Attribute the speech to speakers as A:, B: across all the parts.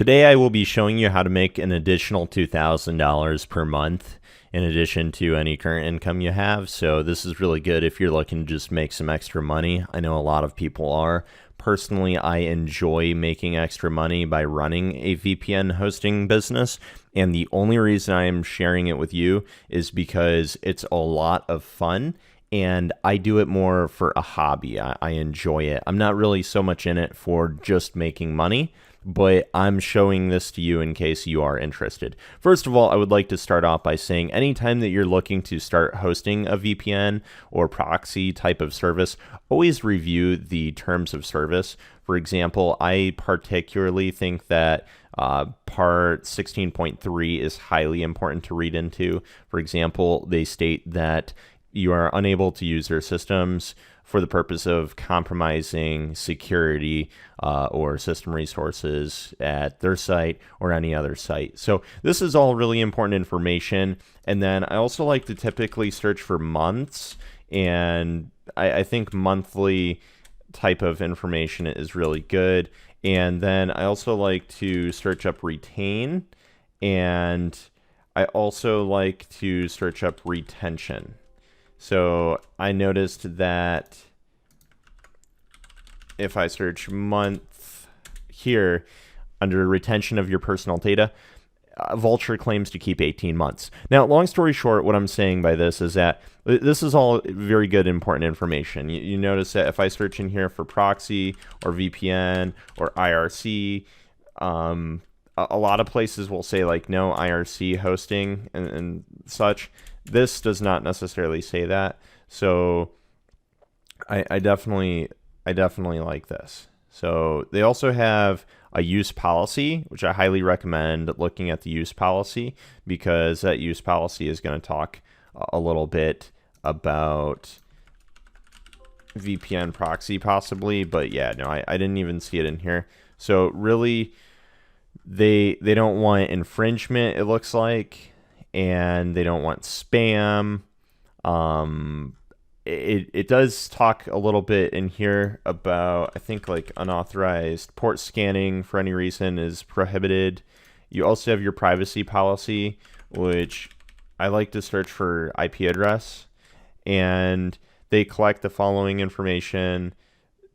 A: Today I will be showing you how to make an additional $2,000 per month in addition to any current income you have. So this is really good if you're looking to just make some extra money. I know a lot of people are. Personally, I enjoy making extra money by running a VPN hosting business. And the only reason I am sharing it with you is because it's a lot of fun. And I do it more for a hobby. I enjoy it. I'm not really so much in it for just making money, but I'm showing this to you in case you are interested. First of all, I would like to start off by saying anytime that you're looking to start hosting a VPN or proxy type of service, always review the terms of service. For example, I particularly think that part 16.3 is highly important to read into. For example, they state that you are unable to use their systems for the purpose of compromising security or system resources at their site or any other site. So this is all really important information. And then I also like to typically search for months, and I think monthly type of information is really good. And then I also like to search up retain, and I also like to search up retention. So I noticed that if I search month here under retention of your personal data, Vultr claims to keep 18 months. Now, long story short, what I'm saying by this is that this is all very good, important information. You notice that if I search in here for proxy or VPN or IRC, a lot of places will say like no IRC hosting and such. This does not necessarily say that. So I definitely like this. So they also have a use policy, which I highly recommend looking at the use policy, because that use policy is going to talk a little bit about VPN proxy possibly, but yeah, no, I didn't even see it in here. So really, they don't want infringement, it looks like, and they don't want spam. It does talk a little bit in here about, I think, like unauthorized port scanning for any reason is prohibited. You also have your privacy policy, which I like to search for IP address, and they collect the following information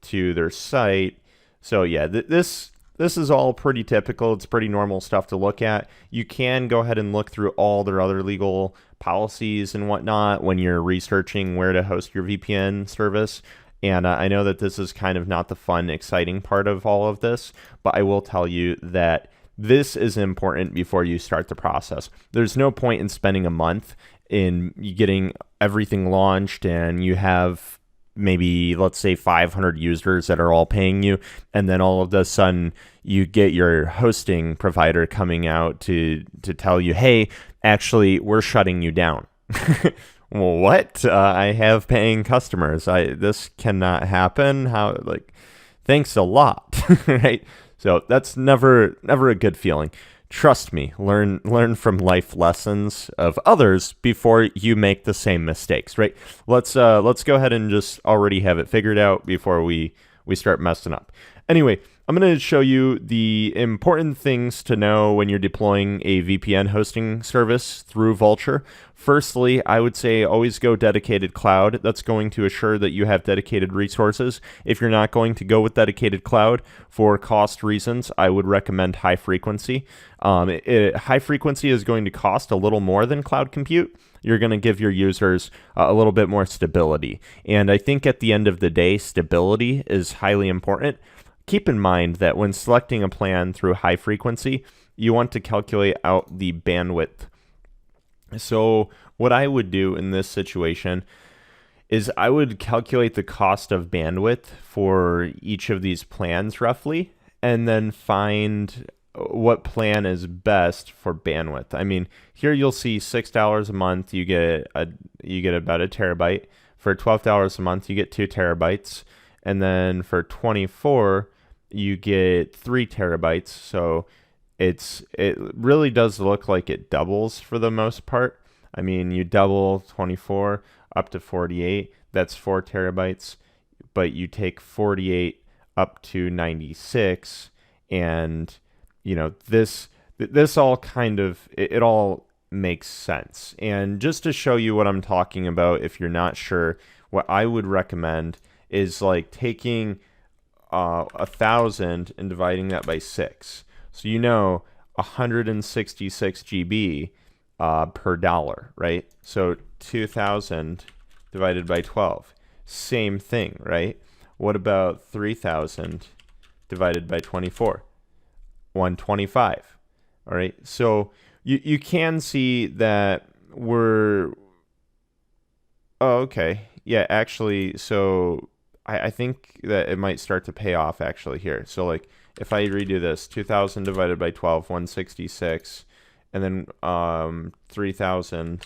A: to their site. So yeah, this is all pretty typical. It's pretty normal stuff to look at. You can go ahead and look through all their other legal policies and whatnot when you're researching where to host your VPN service. And I know that this is kind of not the fun, exciting part of all of this, but I will tell you that this is important before you start the process. There's no point in spending a month in getting everything launched and you have maybe, let's say, 500 users that are all paying you, and then all of a sudden you get your hosting provider coming out to tell you, hey, actually, we're shutting you down. Well, what? I have paying customers. This cannot happen. How? Like, thanks a lot, right? So that's never a good feeling. Trust me, learn from life lessons of others before you make the same mistakes, right? Let's go ahead and just already have it figured out before we start messing up. Anyway, I'm going to show you the important things to know when you're deploying a VPN hosting service through Vultr. Firstly, I would say always go dedicated cloud. That's going to assure that you have dedicated resources. If you're not going to go with dedicated cloud for cost reasons, I would recommend high frequency. High frequency is going to cost a little more than cloud compute. You're going to give your users a little bit more stability. And I think at the end of the day, stability is highly important. Keep in mind that when selecting a plan through high frequency, you want to calculate out the bandwidth. So what I would do in this situation is I would calculate the cost of bandwidth for each of these plans roughly, and then find what plan is best for bandwidth. I mean, here you'll see $6 a month, you get about a terabyte. For $12 a month, you get 2 terabytes. And then for 24, you get 3 terabytes. So it really does look like it doubles for the most part. I mean, you double 24 up to 48, that's 4 terabytes, but you take 48 up to 96, and this all kind of it all makes sense. And just to show you what I'm talking about, if you're not sure, what I would recommend is like taking 1,000 and dividing that by 6. So 166 GB per dollar, right? So 2,000 divided by 12. Same thing, right? What about 3,000 divided by 24? 125. All right. So you can see that we're. Oh, okay. Yeah, actually, so I think that it might start to pay off actually here. So like if I redo this, 2,000 divided by 12, 166, and then 3,000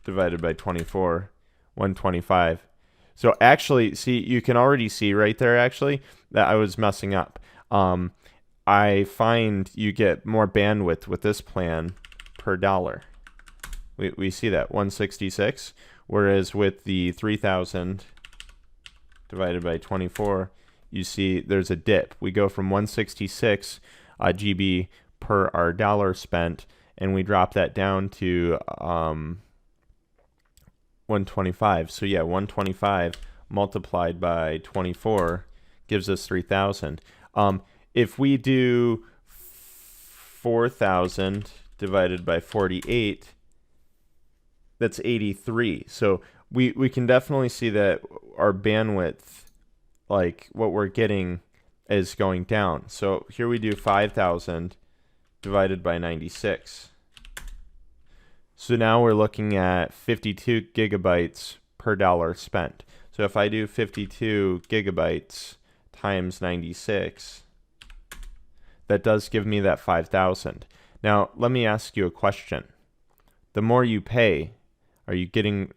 A: divided by 24, 125. So actually, see, you can already see right there actually that I was messing up. I find you get more bandwidth with this plan per dollar. We see that 166, whereas with the 3,000 divided by 24, you see there's a dip. We go from 166 GB per our dollar spent, and we drop that down to 125. So yeah, 125 multiplied by 24 gives us 3,000. If we do 4,000 divided by 48, that's 83. So we can definitely see that our bandwidth, like what we're getting, is going down. So here we do 5,000 divided by 96. So now we're looking at 52 gigabytes per dollar spent. So if I do 52 gigabytes times 96, that does give me that 5,000. Now, let me ask you a question. The more you pay, are you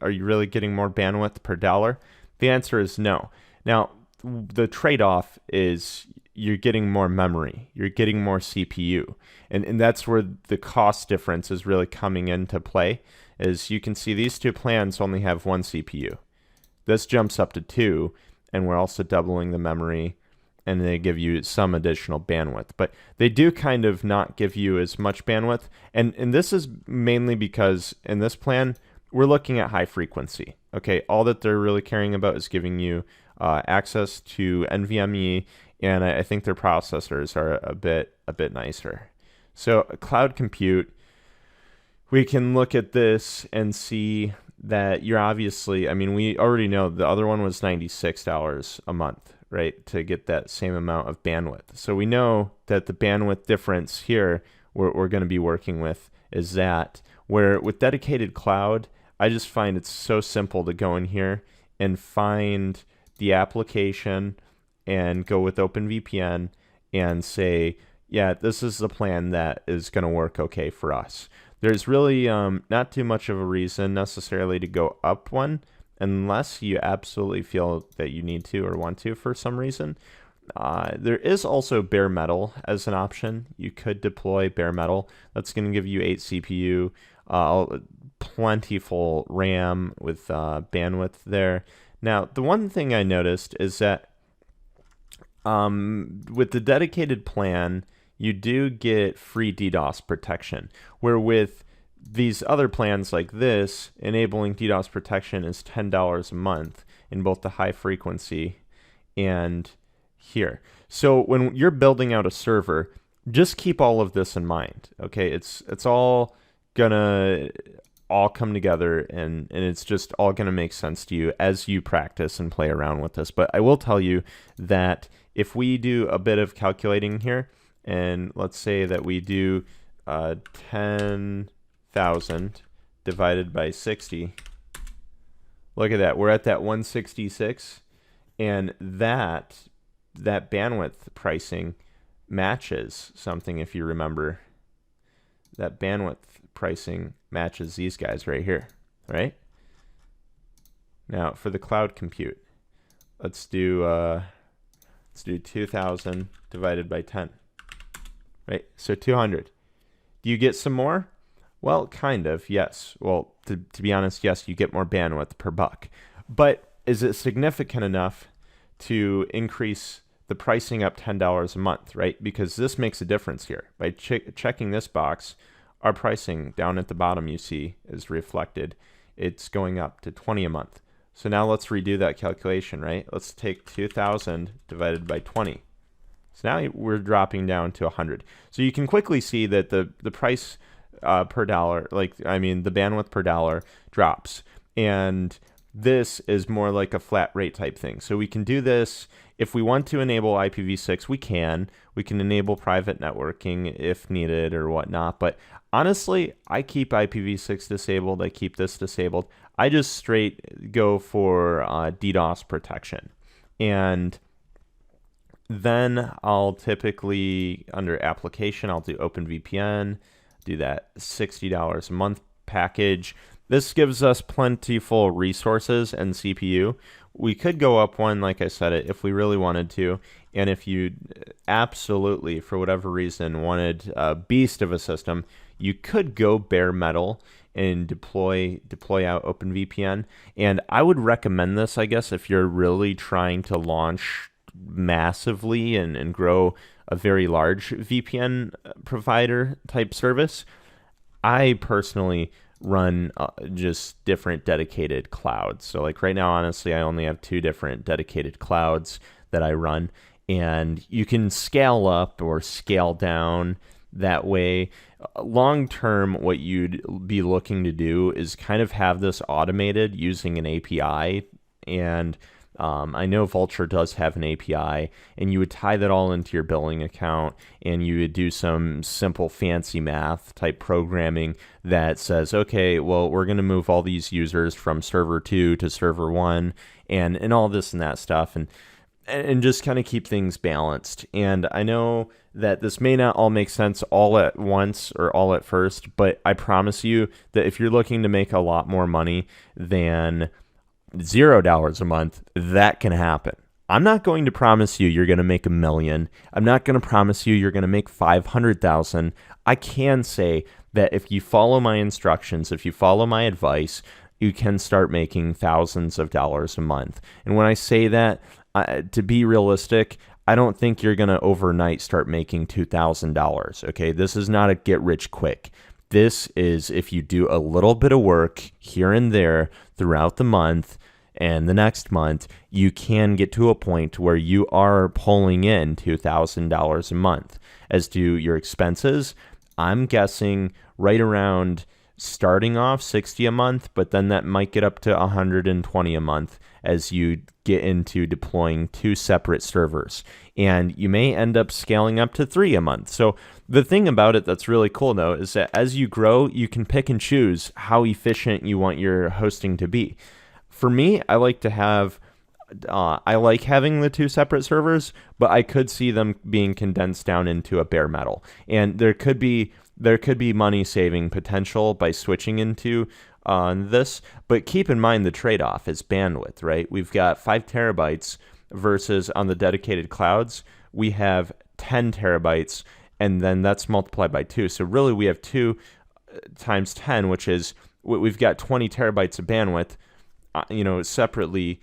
A: really getting more bandwidth per dollar? The answer is no. Now, the trade-off is you're getting more memory, you're getting more CPU. And that's where the cost difference is really coming into play. As you can see, these two plans only have one CPU. This jumps up to 2, and we're also doubling the memory, and they give you some additional bandwidth. But they do kind of not give you as much bandwidth. And this is mainly because in this plan, we're looking at high frequency. Okay, all that they're really caring about is giving you access to NVMe, and I think their processors are a bit nicer. So cloud compute, we can look at this and see that you're obviously, I mean, we already know the other one was $96 a month, right, to get that same amount of bandwidth. So we know that the bandwidth difference here we're going to be working with is that, where with dedicated cloud, I just find it's so simple to go in here and find the application and go with OpenVPN and say, yeah, this is the plan that is going to work okay for us. There's really not too much of a reason necessarily to go up one unless you absolutely feel that you need to or want to for some reason. There is also bare metal as an option. You could deploy bare metal. That's going to give you 8 CPU, plentiful RAM with bandwidth there. Now, the one thing I noticed is that with the dedicated plan, you do get free DDoS protection, where with these other plans like this, enabling DDoS protection is $10 a month in both the high frequency and here. So when you're building out a server, just keep all of this in mind. Okay, it's all gonna all come together, and it's just all gonna make sense to you as you practice and play around with this. But I will tell you that if we do a bit of calculating here, and let's say that we do 10,000 divided by 60, look at that, we're at that 166, and that bandwidth pricing matches something. If you remember, that bandwidth pricing matches these guys right here, right? Now for the cloud compute, let's do 2,000 divided by 10, right? So 200. Do you get some more? Well, kind of, yes. Well, to be honest, yes, you get more bandwidth per buck. But is it significant enough to increase the pricing up $10 a month, right? Because this makes a difference here. By checking this box, our pricing down at the bottom you see is reflected. It's going up to 20 a month. So now let's redo that calculation, right? Let's take 2,000 divided by 20. So now we're dropping down to 100. So you can quickly see that the price per dollar, the bandwidth per dollar drops. And this is more like a flat rate type thing. So we can do this. If we want to enable IPv6, we can. We can enable private networking if needed or whatnot. But honestly, I keep IPv6 disabled. I keep this disabled. I just straight go for DDoS protection. And then I'll typically, under application, I'll do OpenVPN, do that $60 a month package. This gives us plentiful resources and CPU. We could go up one, like I said, if we really wanted to. And if you absolutely, for whatever reason, wanted a beast of a system, you could go bare metal and deploy out OpenVPN. And I would recommend this, I guess, if you're really trying to launch massively and grow a very large VPN provider type service. I personally run just different dedicated clouds. So like right now, honestly, I only have 2 different dedicated clouds that I run, and you can scale up or scale down that way. Long term, what you'd be looking to do is kind of have this automated using an API. And I know Vultr does have an API, and you would tie that all into your billing account, and you would do some simple fancy math type programming that says, okay, well, we're going to move all these users from server 2 to server 1 and all this and that stuff, and just kind of keep things balanced. And I know that this may not all make sense all at once or all at first, but I promise you that if you're looking to make a lot more money than $0 a month, that can happen. I'm not going to promise you you're going to make $1 million. I'm not going to promise you you're going to make 500,000. I can say that if you follow my instructions, if you follow my advice, you can start making thousands of dollars a month. And when I say that, to be realistic, I don't think you're going to overnight start making $2,000. Okay, this is not a get rich quick. This is if you do a little bit of work here and there throughout the month and the next month, you can get to a point where you are pulling in $2,000 a month. As to your expenses, I'm guessing right around starting off 60 a month, but then that might get up to 120 a month as you get into deploying 2 separate servers. And you may end up scaling up to 3 a month. So the thing about it that's really cool, though, is that as you grow, you can pick and choose how efficient you want your hosting to be. For me, I like to have, I like having the 2 separate servers, but I could see them being condensed down into a bare metal. And there could be money saving potential by switching into this, but keep in mind the trade-off is bandwidth, right? We've got 5 terabytes versus on the dedicated clouds, we have 10 terabytes, and then that's multiplied by 2. So really we have 2 times 10, which is, we've got 20 terabytes of bandwidth, separately,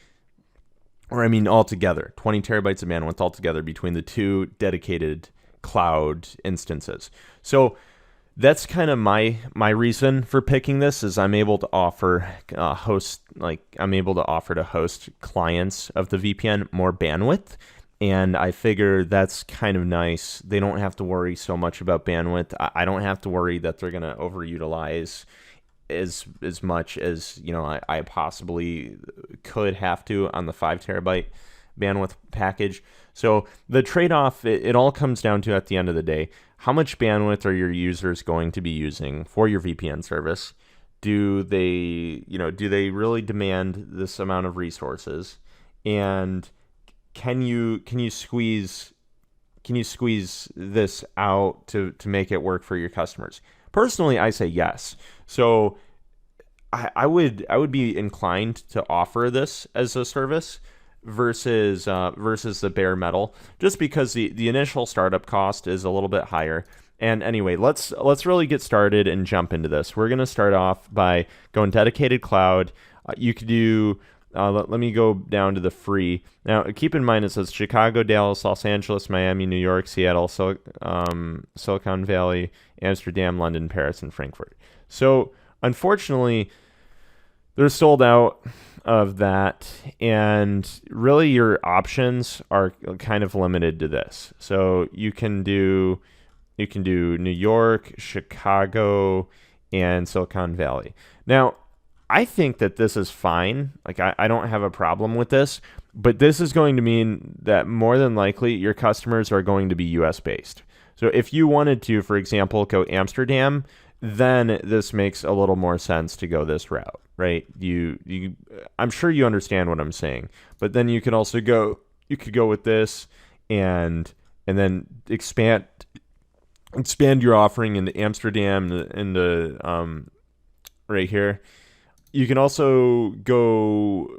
A: or I mean altogether, 20 terabytes of bandwidth altogether between the 2 dedicated cloud instances. So that's kind of my reason for picking this is I'm able to offer I'm able to offer to host clients of the VPN more bandwidth, and I figure that's kind of nice. They don't have to worry so much about bandwidth. I don't have to worry that they're going to overutilize as much as I possibly could have to on the 5 terabyte bandwidth package. So the trade-off, it all comes down to, at the end of the day, how much bandwidth are your users going to be using for your VPN service? Do they really demand this amount of resources? And can you squeeze this out to make it work for your customers? Personally, I say yes. So I would be inclined to offer this as a service versus the bare metal, just because the initial startup cost is a little bit higher. And anyway, let's really get started and jump into this. We're going to start off by going dedicated cloud. You could do Let me go down to the free. Now, keep in mind it says Chicago, Dallas, Los Angeles, Miami, New York, Seattle, Silicon Valley, Amsterdam, London, Paris, and Frankfurt. So, unfortunately, they're sold out of that, and really your options are kind of limited to this. So you can do New York, Chicago, and Silicon Valley. Now, I think that this is fine. Like, I don't have a problem with this, but this is going to mean that more than likely your customers are going to be US based. So if you wanted to, for example, go Amsterdam, then this makes a little more sense to go this route, right? I'm sure you understand what I'm saying, but then you could also you could go with this and then expand your offering into Amsterdam, into right here. You can also go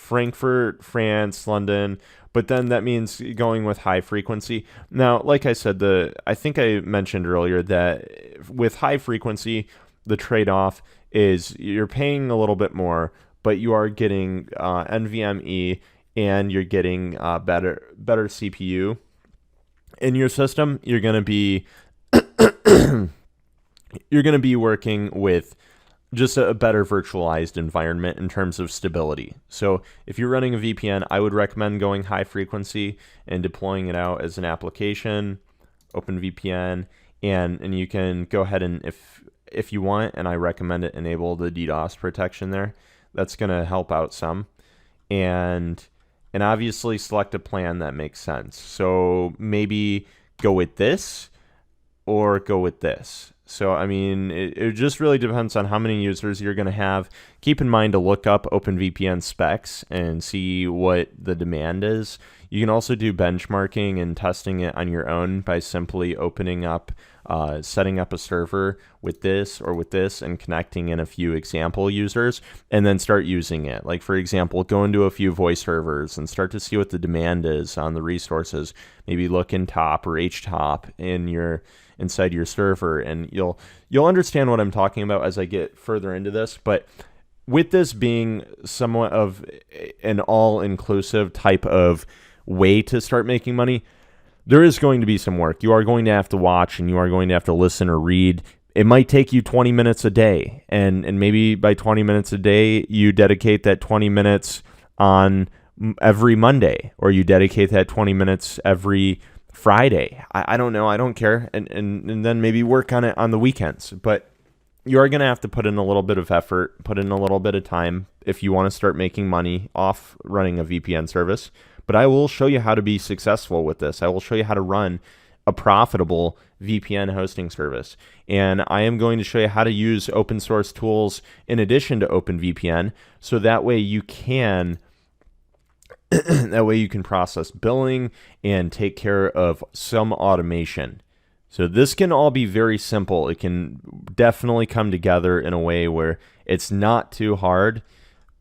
A: Frankfurt, France, London, but then that means going with high frequency. Now, like I said, I think I mentioned earlier that with high frequency, the trade-off is you're paying a little bit more, but you are getting NVMe and you're getting better CPU in your system. You're going to be working with just a better virtualized environment in terms of stability. So if you're running a VPN, I would recommend going high frequency and deploying it out as an application, OpenVPN, and you can go ahead and if you want, and I recommend it, enable the DDoS protection there. That's going to help out some. And obviously select a plan that makes sense. So maybe go with this or go with this. So, I mean, it just really depends on how many users you're going to have. Keep in mind to look up OpenVPN specs and see what the demand is. You can also do benchmarking and testing it on your own by simply opening up, setting up a server with this or with this and connecting in a few example users and then start using it. Like, for example, go into a few voice servers and start to see what the demand is on the resources. Maybe look in top or htop inside your server, and you'll understand what I'm talking about as I get further into this. But with this being somewhat of an all-inclusive type of way to start making money, there is going to be some work. You are going to have to watch, and you are going to have to listen or read. It might take you 20 minutes a day, and maybe by 20 minutes a day, you dedicate that 20 minutes on every Monday, or you dedicate that 20 minutes every Friday. I don't know. I don't care. And then maybe work on it on the weekends. But you are going to have to put in a little bit of effort, put in a little bit of time if you want to start making money off running a VPN service. But I will show you how to be successful with this. I will show you how to run a profitable VPN hosting service. And I am going to show you how to use open source tools in addition to OpenVPN, so that way you can process billing and take care of some automation. So this can all be very simple. It can definitely come together in a way where it's not too hard,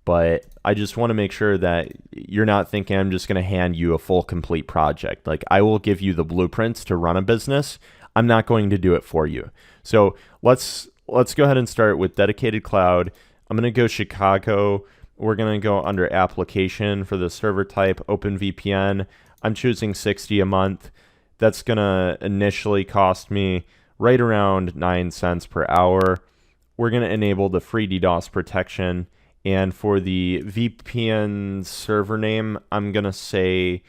A: but I just want to make sure that you're not thinking I'm just going to hand you a full complete project. Like, I will give you the blueprints to run a business. I'm not going to do it for you. So let's go ahead and start with dedicated cloud. I'm going to go Chicago. We're going to go under application for the server type, OpenVPN. I'm choosing $60 a month. That's going to initially cost me right around 9 cents per hour. We're going to enable the free DDoS protection. And for the VPN server name, I'm going to say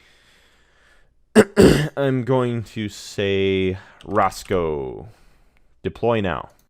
A: Roscoe. Deploy now.